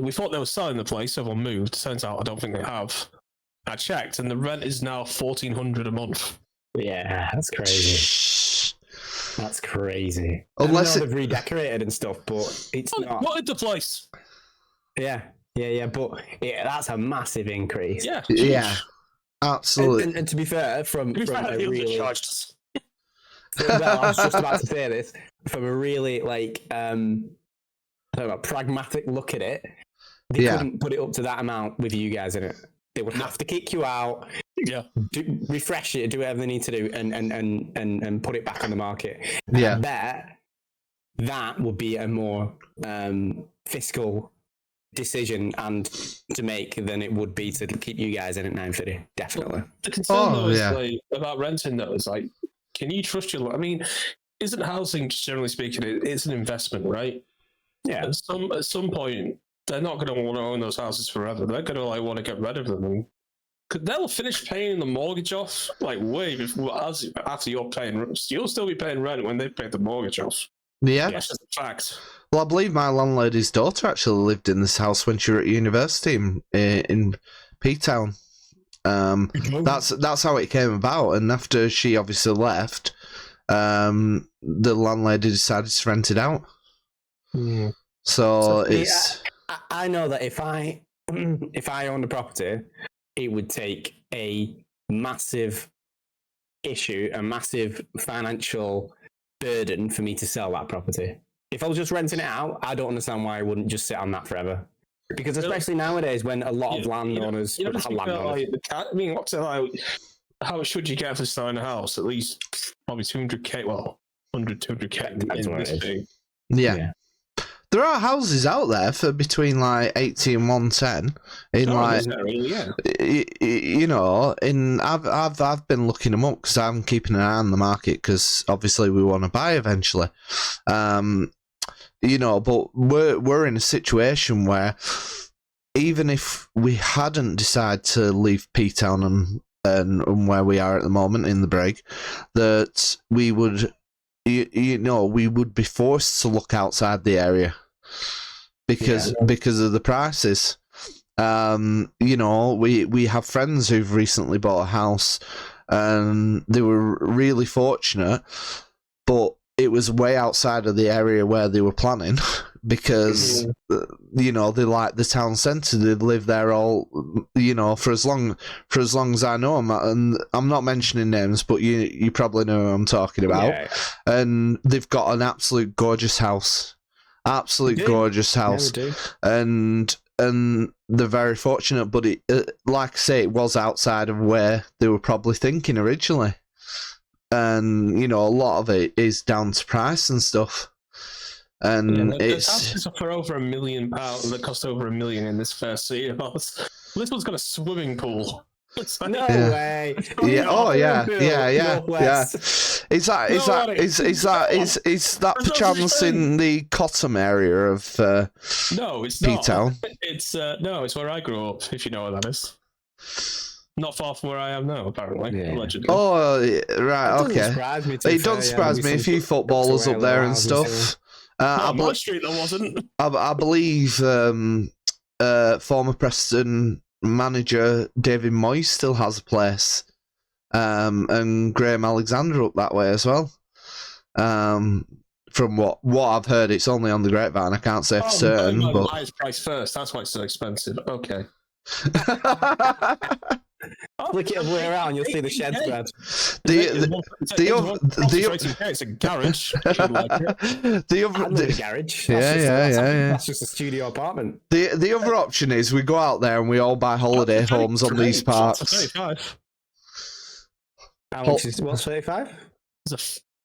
We thought they were selling the place. Everyone moved. Turns out I don't think they have. I checked, and the rent is now £1,400 a month. Yeah, that's crazy. That's crazy. Unless they've redecorated and stuff, but it's not. What is the place? Yeah, but that's a massive increase. Yeah, absolutely. And to be fair, from a really, well, I was just about to say this, from a really pragmatic look at it, they couldn't put it up to that amount with you guys in it. They would have to kick you out. Refresh it, do whatever they need to do, and put it back on the market. And I bet that would be a more fiscal decision and to make than it would be to keep you guys in at 9:30. Definitely. The concern though is yeah. like about renting though is like, can you trust your? I mean, isn't housing generally speaking? It's an investment, right? Yeah. At some point, they're not going to want to own those houses forever. They're going to like want to get rid of them, and they'll finish paying the mortgage off like way before after you're paying. You'll still be paying rent when they've paid the mortgage off. Yeah. That's just a fact. Well, I believe my landlady's daughter actually lived in this house when she was at university in P-Town. That's how it came about. And after she obviously left, the landlady decided to rent it out. Mm. So it's. I know that if I owned a property, it would take a massive issue, a massive financial burden for me to sell that property. If I was just renting it out, I don't understand why I wouldn't just sit on that forever. Because especially nowadays, when a lot of landowners, I mean, what's it like? How much should you get for selling a house? At least probably 200k. Well, 200k in this thing. Yeah. There are houses out there for between like 80 and 110. You know, I've been looking them up because I'm keeping an eye on the market because obviously we want to buy eventually. You know, but we're in a situation where even if we hadn't decided to leave P-Town and where we are at the moment in the Brig, that we would, you know, we would be forced to look outside the area because of the prices. You know, we have friends who've recently bought a house and they were really fortunate, but it was way outside of the area where they were planning because, you know, they like the town centre. They'd live there all, you know, for as long as I know them. And I'm not mentioning names, but you probably know who I'm talking about. Yeah. And they've got an absolute gorgeous house. Gorgeous house. Yeah, and they're very fortunate, but it, like I say, it was outside of where they were probably thinking originally. And, you know, a lot of it is down to price and stuff. And it's... houses are for over £1 million that cost over $1 million in this first city. This one's got a swimming pool. No way. Yeah. Oh yeah. Is that perchance in the Cottam area of no, it's P-Town? Not. It's where I grew up, if you know where that is. Not far from where I am now, apparently. Allegedly. Oh, right, okay. It doesn't surprise me. A few footballers up there and stuff. On my street there wasn't. I believe former Preston manager David Moyes still has a place. And Graham Alexander up that way as well. From what I've heard, it's only on the grapevine. I can't say for certain. No, but highest price first. That's why it's so expensive. Okay. Flick it way around, you'll see the sheds, Brad. It's a garage. The garage. That's just a studio apartment. The other option is we go out there and we all buy holiday homes on these parks. 35. How much is what's 35?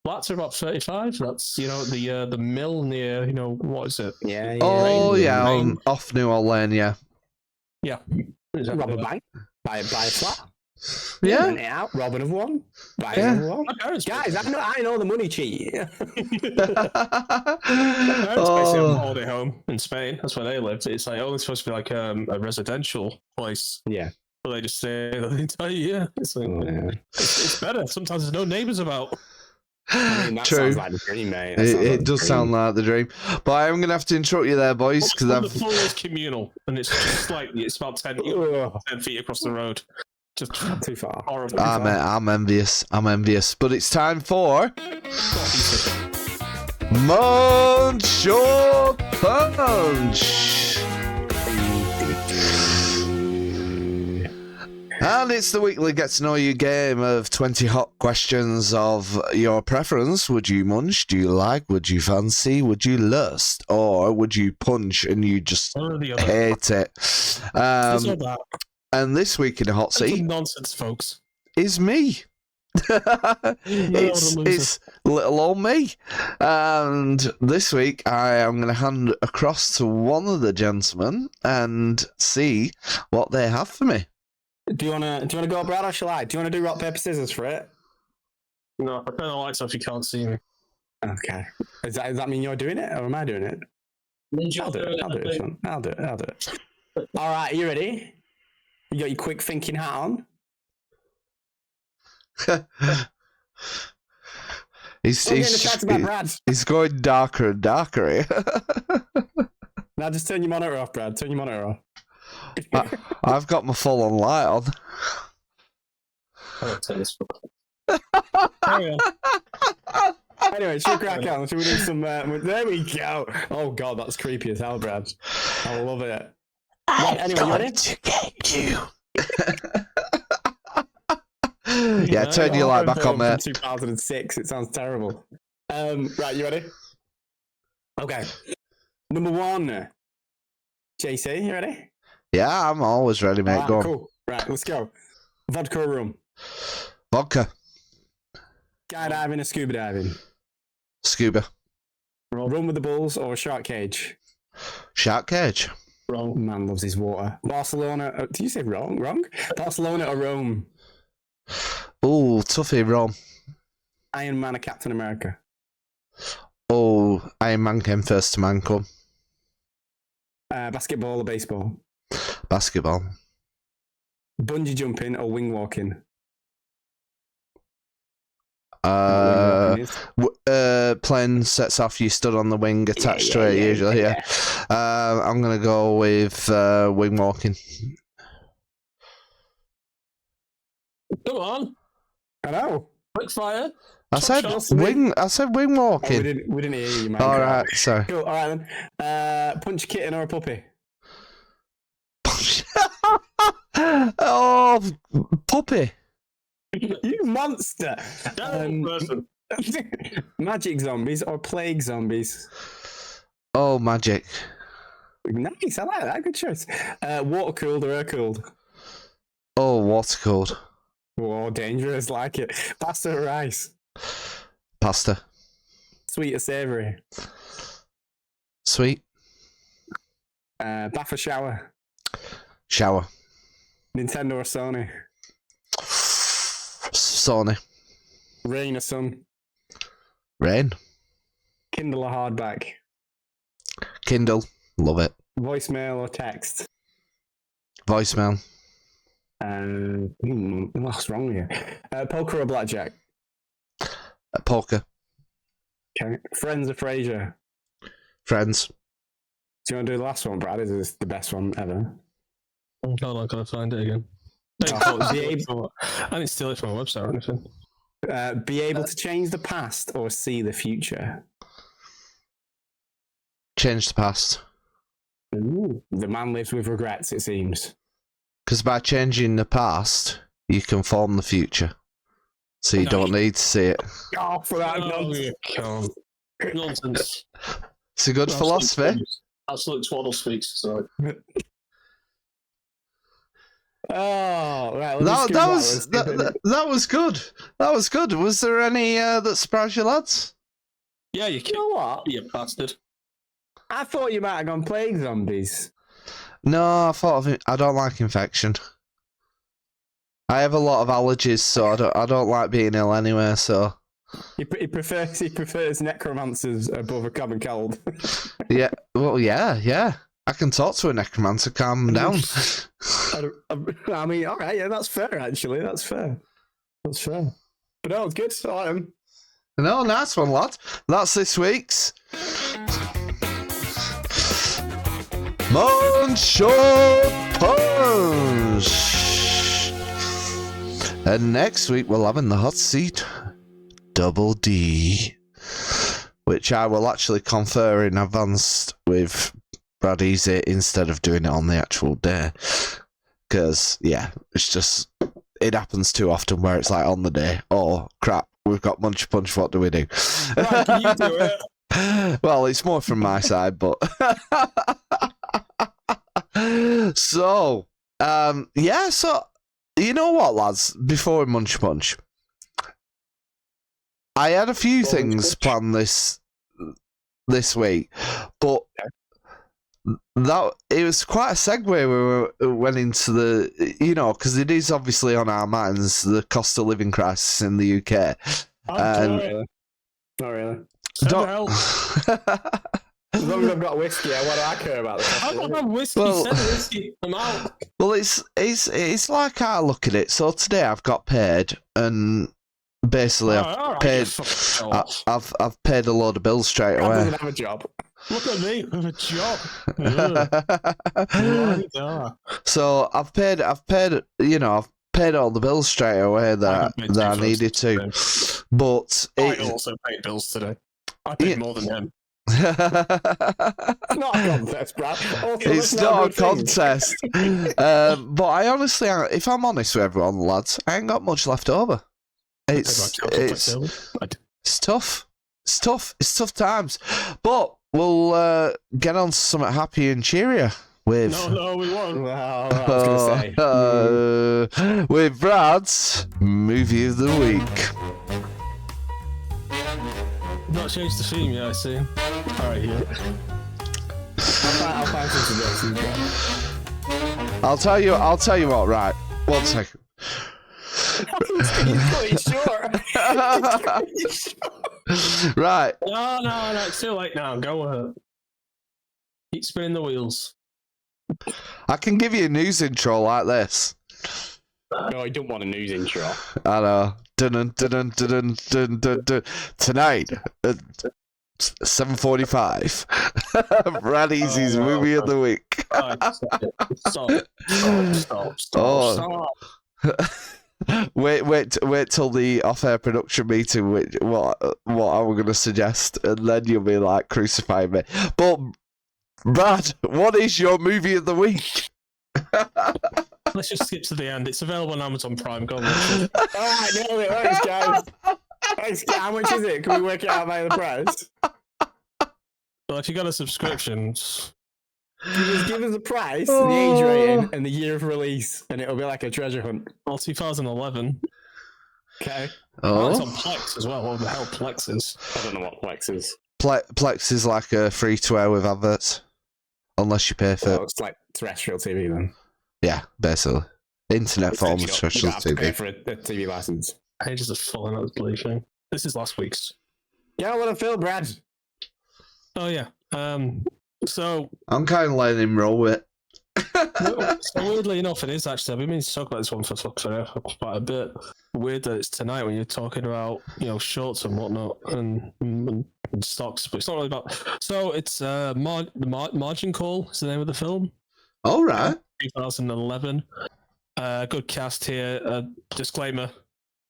Flats are about 35. That's, you know, the mill near, you know, what is it? Yeah. Oh, off New Orleans, yeah. Yeah. Exactly. Rob a bank, buy a flat. Yeah. Rent it out, rob another one, buy another one. Guys, I know the money cheat. My parents basically have a holiday home in Spain. That's where they lived. It's like only supposed to be like a residential place. Yeah. But they just stay the entire year. It's like, it's better. Sometimes there's no neighbours about. I mean, that sounds like the dream, mate. It does sound like the dream. But I'm going to have to interrupt you there, boys. Because the floor is communal, and it's just like, it's about 10 feet across the road. Just too far. Horrible. I'm envious. But it's time for... Munch or Punch! And it's the weekly get to know you game of 20 hot questions of your preference. Would you munch? Do you like? Would you fancy? Would you lust? Or would you punch and you just hate it? And this week in the hot seat nonsense, folks. is me. it's little old me. And this week I am going to hand across to one of the gentlemen and see what they have for me. Do you wanna go, Brad, or shall I? Do you wanna do rock paper scissors for it? No, I turn the lights off. You can't see me. Okay. Does that mean you're doing it, or am I doing it? I'll do it. I'll do it. All right, you ready? You got your quick thinking hat on. He's going darker and darker here. Now just turn your monitor off, Brad. Turn your monitor off. I've got my full on light on. Anyway, should we crack on? Should we do some... there we go. Oh, God, that's creepy as hell, Brad. I love it. Right, anyway, you ready? To get you. Yeah, turn your light back on, mate. 2006. It sounds terrible. Right, you ready? Okay. Number 1. JC, you ready? Yeah, I'm always ready, mate. Go on. Cool. Right, let's go. Vodka or rum? Vodka. Skydiving or scuba diving? Scuba. Run with the bulls or a shark cage? Shark cage. Wrong. Man loves his water. Barcelona. Did you say wrong? Wrong? Barcelona or Rome? Oh, toughie, Rome. Iron Man or Captain America? Oh, Iron Man came first to man come. Basketball or baseball? Basketball. Bungee jumping or wing walking? Plane sets off, you stood on the wing attached to it usually, yeah. I'm going to go with wing walking. Come on. I know. Quick fire. I said wing walking. Oh, we didn't hear you, man. All right, sorry. Cool. All right then. Punch a kitten or a puppy? Oh, puppy. You monster. Magic zombies or plague zombies? Oh, magic. Nice, I like that. Good choice. Water cooled or air cooled? Oh, water cooled. Oh, dangerous. Like it. Pasta or rice? Pasta. Sweet or savoury? Sweet. Bath or shower? Shower. Nintendo or Sony? Sony. Rain or sun? Rain. Kindle or hardback? Kindle. Love it. Voicemail or text? Voicemail. What's wrong here? Poker or blackjack? Poker. Okay. Friends or Frasier? Friends. Do you want to do the last one, Brad? Is this the best one ever? Oh God, I've got to find it again. I didn't steal it from my website or anything. Be able to change the past or see the future? Change the past. Ooh, the man lives with regrets, it seems. Because by changing the past, you can form the future. So you don't need to see it. Oh, for that nonsense. It's a good philosophy. Absolute twaddle speaks. Sorry. Oh, right. That was good. That was good. Was there any that surprised you, lads? Yeah, you know what? You bastard. I thought you might have gone plague zombies. No, I don't like infection. I have a lot of allergies, so I don't like being ill anyway. So he prefers necromancers above a common cold. Yeah, well, yeah. I can talk to a necromancer, calm him down. I mean, all right, yeah, that's fair. Actually, that's fair. But no, it's good. I like him. No, nice one, lad. That's this week's Moonshot Punch. And next week we'll have in the hot seat Double D, which I will actually confer in advance with BradEasy instead of doing it on the actual day. Because, yeah, it's just, it happens too often where it's like on the day, oh crap, we've got Munch Punch, what do we do? Right, can you do it? Well, it's more from my side, but so you know what, lads, before we Munch Punch, I had a few things planned this week, but that it was quite a segue. We went into the, because it is obviously on our minds, the cost of living crisis in the UK. Not really. Don't, As long as I've got whiskey, what do I care about the cost I of don't living? have whiskey. Well- Send whiskey. I'm out. well, it's like I look at it. So today I've got paid, and basically All right, paid. you fucking off. I've paid a load of bills straight I away. doesn't have a job. Look at me with a job. Yeah. So I've paid, I've paid all the bills straight away that I needed to. But I also paid bills today. I paid more than him. It's not a contest, Brad. Also, it's that's not a good thing. contest. But I honestly, if I'm honest with everyone, lads, I ain't got much left over. It's tough. It's tough times. But we'll get on to something happy and cheerier with. No, we won't. Well, I was going to say. With Brad's movie of the week. Not changed the theme yet, I see. Alright, yeah. I'll find some suggestions. Brad. I'll tell you what. Right, 1 second. Right. No, it's too late now. Go keep spinning the wheels. I can give you a news intro like this. No, I don't want a news intro. I know. Dun dun dun dun dun dun dun. Tonight at 7:45. BradEasy's movie of the week. Stop. Wait till the off-air production meeting. What I was gonna suggest, and then you'll be like crucifying me. But Brad, what is your movie of the week? Let's just skip to the end. It's available on Amazon Prime. Go on. Alright, nailed it. Thanks, guys. Thanks. How much is it? Can we work it out by the price? Well, if you got a subscription, Just give us a price, the age rating, and the year of release, and it'll be like a treasure hunt. well, 2011. Okay. Oh, it's on Oh, Plex as well. What the hell Plex is? I don't know what Plex is. Plex is like a free-to-air with adverts, unless you pay for. Well, it's like terrestrial TV then. Yeah, basically. Internet form of terrestrial You pay TV. for a TV license. Ages have fallen out of the thing. This is last week's. Yeah, what a feel, Brad. Oh yeah. So I'm kind of letting him roll with it. So weirdly enough, it is actually. I've been meaning to talk about this one for quite a bit. Weird that it's tonight when you're talking about shorts and whatnot and stocks, but it's not really about. So it's Margin Call is the name of the film. All right. 2011. Good cast here. Disclaimer: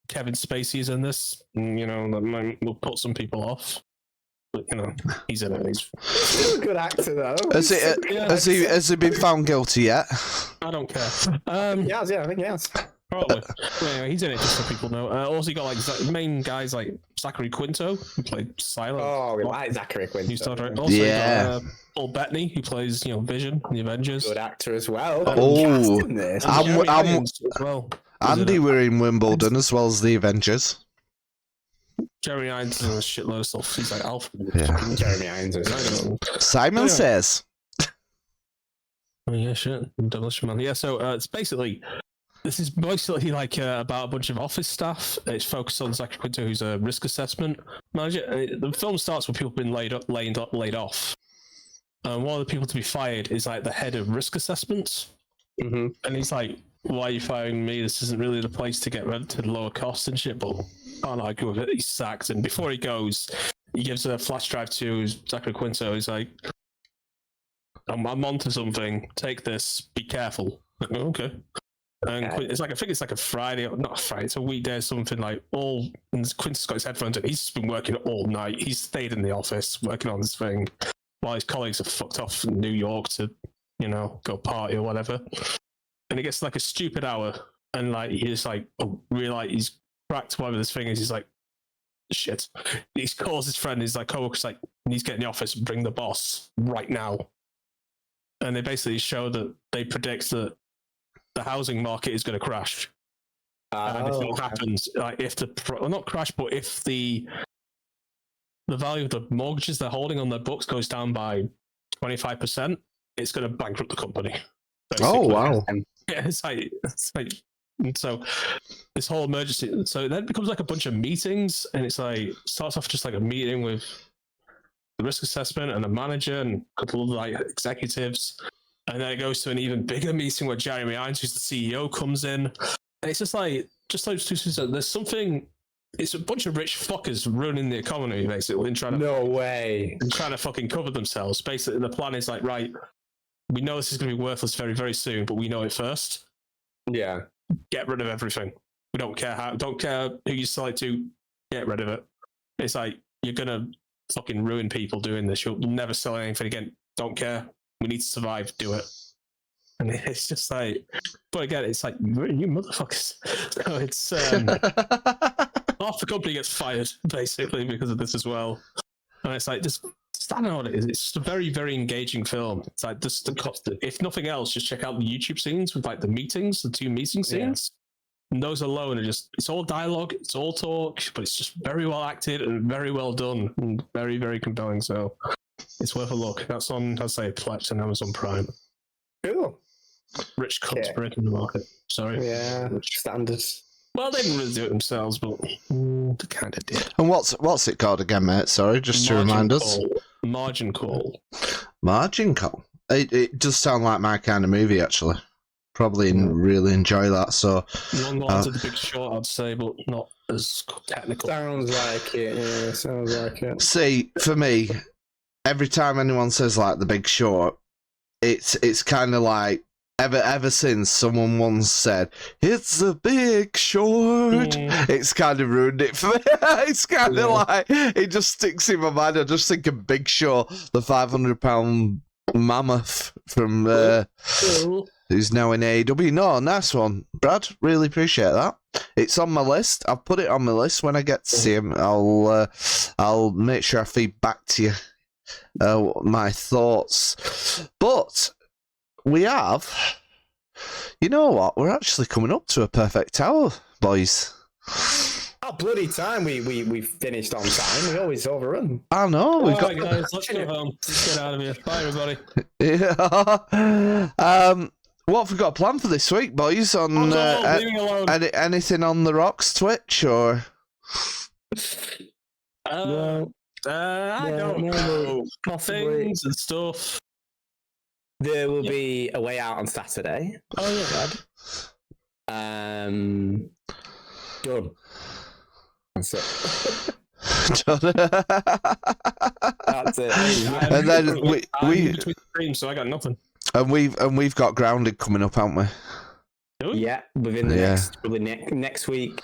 Kevin Spacey's in this. That will put some people off. But he's in it. He's Still a good actor though. Has he been found guilty yet? I don't care. Yeah, I think yes. Probably. But anyway, he's in it just so people know. Also, you got main guys like Zachary Quinto, who played Silent. Oh, we like Zachary Quinto. New Star Trek. Also, Yeah. you got Paul Bettany, who plays Vision in the Avengers. Good actor as well. Oh. Cast in this. And I'm- Jeremy I'm- Irons as well. Andy were in Wimbledon as well as the Avengers. Jeremy Irons and a shitload of stuff. He's like Alfred. Yeah. Jeremy Irons. I don't know. Simon Anyway. says. Oh yeah, shit. Demolition Man. Yeah, so it's basically this is basically like about a bunch of office staff. It's focused on Zachary Quinto, who's a risk assessment manager. The film starts with people being laid off. And one of the people to be fired is like the head of risk assessments. Mm-hmm. And he's like, "Why are you firing me? This isn't really the place to get rid to lower costs and shit." But can't argue with it. He's sacked, and before he goes, he gives a flash drive to Zachary Quinto. He's like, I'm onto something. Take this. Be careful." Like, "Oh, okay. And it's like I think it's like a Friday, not a Friday. It's a weekday or something. Like and Quinton's got his headphones in. He's been working all night. He's stayed in the office working on this thing, while his colleagues have fucked off in New York to, go party or whatever. And it gets like a stupid hour, and like he's like, realize he's cracked whatever this thing is. He's like, shit. He calls his friend. He's like, coworker's like, needs to get in the office and bring the boss right now. And they basically show that they predict that the housing market is going to crash. And if it happens, like if not crash, but if the value of the mortgages they're holding on their books goes down by 25%, it's going to bankrupt the company. Basically. Oh, wow. Yeah, it's like so this whole emergency. So then it becomes like a bunch of meetings, and it's like starts off just like a meeting with the risk assessment and the manager and a couple of like executives, and then it goes to an even bigger meeting where Jeremy Irons, who's the CEO, comes in, and it's just like those two things. There's something. It's a bunch of rich fuckers ruining the economy, basically, and trying to fucking cover themselves. Basically, the plan is like, right, we know this is going to be worthless very, very soon, but we know it first. Yeah. Get rid of everything. We don't care who you sell it to. Get rid of it. It's like you're gonna fucking ruin people doing this. You'll never sell anything again. Don't care. We need to survive. Do it. And it's just like, but again, it's like you motherfuckers. So it's half the company gets fired basically because of this as well. And it's like just I don't know what it is. It's just a very, very engaging film. It's like just if nothing else, just check out the YouTube scenes with like the two meeting scenes. Yeah. And those alone are it's all dialogue, it's all talk, but it's just very well acted and very well done and very, very compelling. So it's worth a look. That's on, I'd say, Plex and Amazon Prime. Cool. Rich cunts breaking the market. Sorry. Yeah, standards. Well, they didn't really do it themselves, but they kind of did. And what's it called again, mate? Sorry, just to remind us. Margin Call. Margin Call. It does sound like my kind of movie, actually. Probably really enjoy that. So Long lines of The Big Short, I'd say, but not as technical. Sounds like it. Yeah, sounds like it. See, for me, every time anyone says like The Big Short, it's kind of like ever since someone once said it's The Big Short, it's kind of ruined it for me. It's kind of like it just sticks in my mind. I just think of Big Short, the 500-pound mammoth from who's now in AEW. No, nice one, Brad. Really appreciate that. It's on my list. I've put it on my list. When I get to see him, I'll make sure I feed back to you my thoughts. But we have, you know what? We're actually coming up to a perfect hour, boys. Oh, bloody time! We finished on time. We always overrun. I know. All right, guys, let's go home. Let's get out of here. Bye, everybody. Yeah. What have we got planned for this week, boys? On leave me alone. Anything on the Rocks Twitch or? I don't know. Things and stuff. There will be a way out on Saturday. Oh yeah, done. That's it. That's it. And then we between streams, so I got nothing. And we've got Grounded coming up, haven't we? Yeah, within the next week,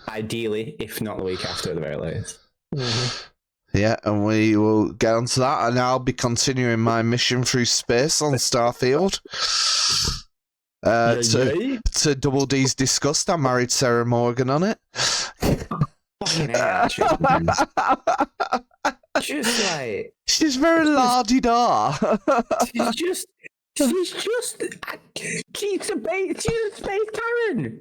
ideally, if not the week after, at the very latest. Mm-hmm. Yeah, and we will get onto that, and I'll be continuing my mission through space on Starfield. To Double D's Disgust, I married Sarah Morgan on it. Fucking hell, just like she's very la-di-da. She's a space Karen.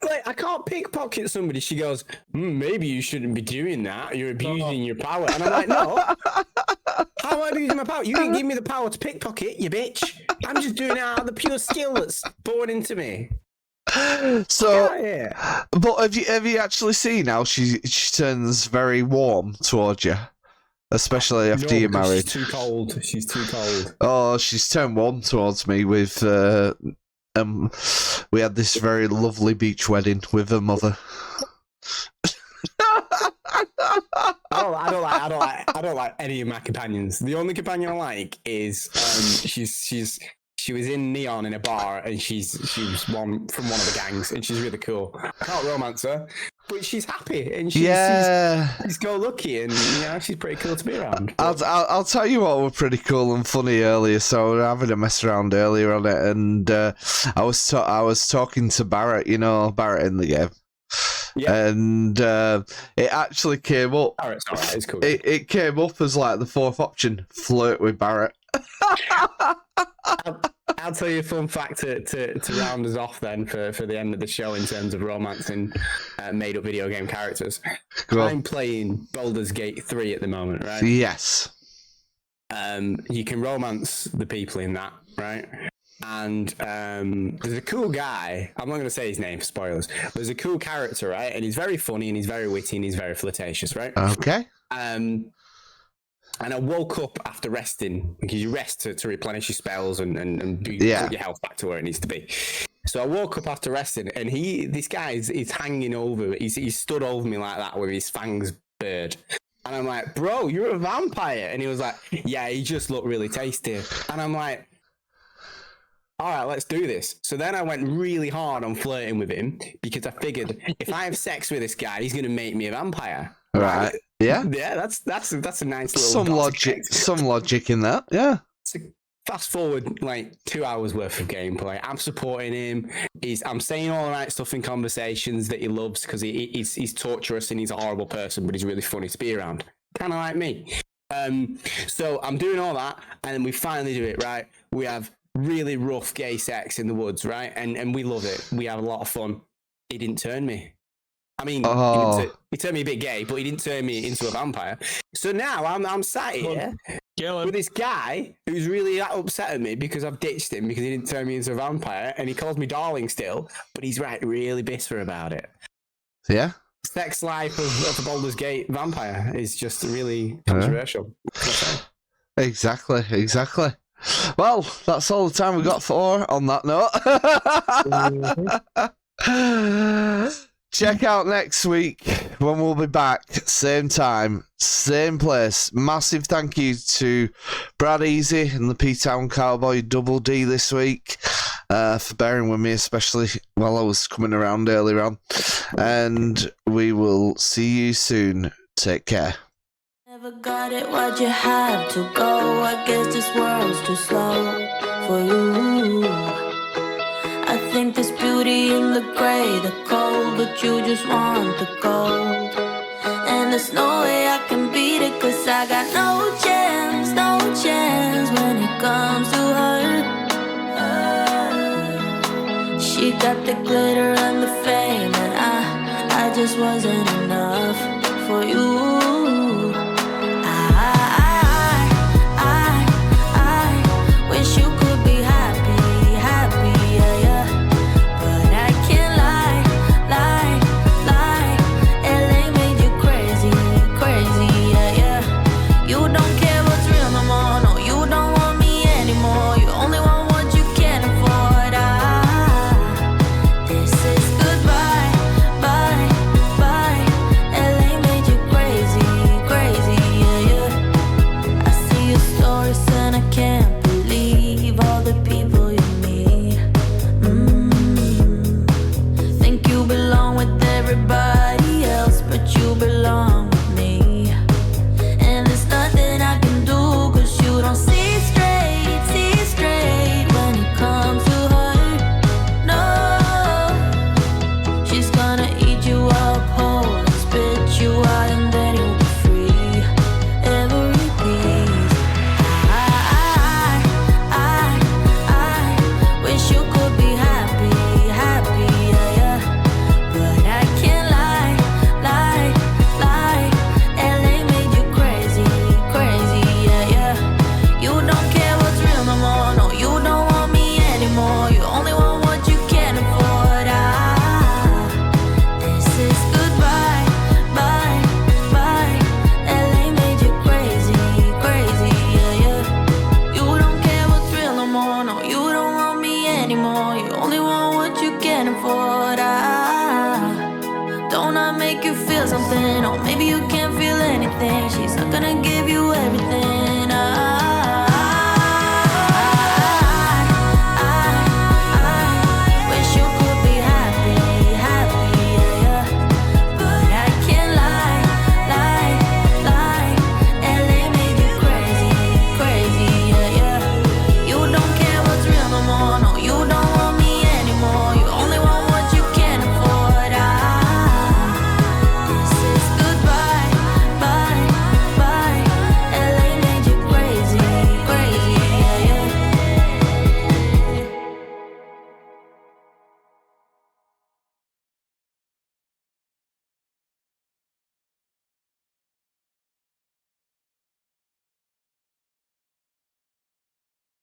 like I can't pickpocket somebody. She goes, maybe you shouldn't be doing that. You're abusing your power. And I'm like, no. How am I abusing my power? You didn't give me the power to pickpocket, you bitch. I'm just doing it out of the pure skill that's born into me. So, but have you actually seen how she turns very warm towards you? Especially after you're married. She's too cold. She's too cold. Oh, she's turned warm towards me with we had this very lovely beach wedding with her mother. I don't like any of my companions. The only companion I like is she was in Neon in a bar, and she was one from one of the gangs, and she's really cool. I can't romance her, but she's happy, and she's go-lucky, and she's pretty cool to be around. I'll tell you what were pretty cool and funny earlier. So we were having a mess around earlier on it, and I was talking to Barrett, Barrett in the game. Yeah. And it actually came up. Barrett's alright, it's cool. It came up as like the fourth option: flirt with Barrett. I'll tell you a fun fact to round us off then for the end of the show in terms of romancing made-up video game characters. I'm playing Baldur's Gate 3 at the moment, right? Yes. You can romance the people in that, right? And there's a cool guy. I'm not going to say his name for spoilers. There's a cool character, right? And he's very funny and he's very witty and he's very flirtatious, right? Okay. And I woke up after resting, because you rest to replenish your spells and put your health back to where it needs to be. So I woke up after resting, and this guy is hanging over. He's stood over me like that with his fangs bared. And I'm like, bro, you're a vampire. And he was like, yeah, he just looked really tasty. And I'm like, all right, let's do this. So then I went really hard on flirting with him, because I figured if I have sex with this guy, he's going to make me a vampire. Right. Yeah. Yeah, that's a nice little some logic in that. Yeah. So fast forward like 2 hours worth of gameplay. I'm supporting him. I'm saying all the right stuff in conversations that he loves, because he's torturous and he's a horrible person, but he's really funny to be around. Kind of like me. So I'm doing all that, and then we finally do it, right? We have really rough gay sex in the woods, right? And we love it. We have a lot of fun. He didn't turn me. I mean, he turned me a bit gay, but he didn't turn me into a vampire. So now I'm sat here with this guy who's really upset at me because I've ditched him because he didn't turn me into a vampire, and he calls me darling still, but he's really bitter about it. Yeah. Sex life of a Baldur's Gate vampire is just really controversial. Exactly. Well, that's all the time we got for on that note. Check out next week when we'll be back. Same time, same place. Massive thank you to BradEasy and the P-Town Cowboy Double D this week for bearing with me, especially while I was coming around earlier on. And we will see you soon. Take care. Never got it, why'd you have to go? I guess this world's too slow for you. I think there's beauty in the gray, the cold, but you just want the gold. And there's no way I can beat it, cause I got no chance when it comes to her. She got the glitter and the fame, and I just wasn't enough for you. I wish you could be happy, yeah, yeah. But I can't lie. LA made you crazy, yeah, yeah. You don't care what's real no more, no, you don't want me anymore. You only want what you can afford. This is goodbye, bye. LA made you crazy, yeah, yeah. I see your stories and I can't believe all the people you meet. Think you belong with everybody else, but you belong with me. And there's nothing I can do, cause you don't see straight when it comes to her. No, she's gonna eat you up whole and spit you out, and then you'll be free. Every piece. I wish you could be happy, yeah, yeah. But I can't lie. LA made you crazy, yeah, yeah. You don't care what's real no more, no, you don't want me anymore. You only want what you can afford. This is goodbye, bye. LA made you crazy, yeah, yeah. You don't care what's real no more, no, you don't want me anymore. You only want what you can afford. Don't I make you feel something? Or maybe you can't feel anything. She's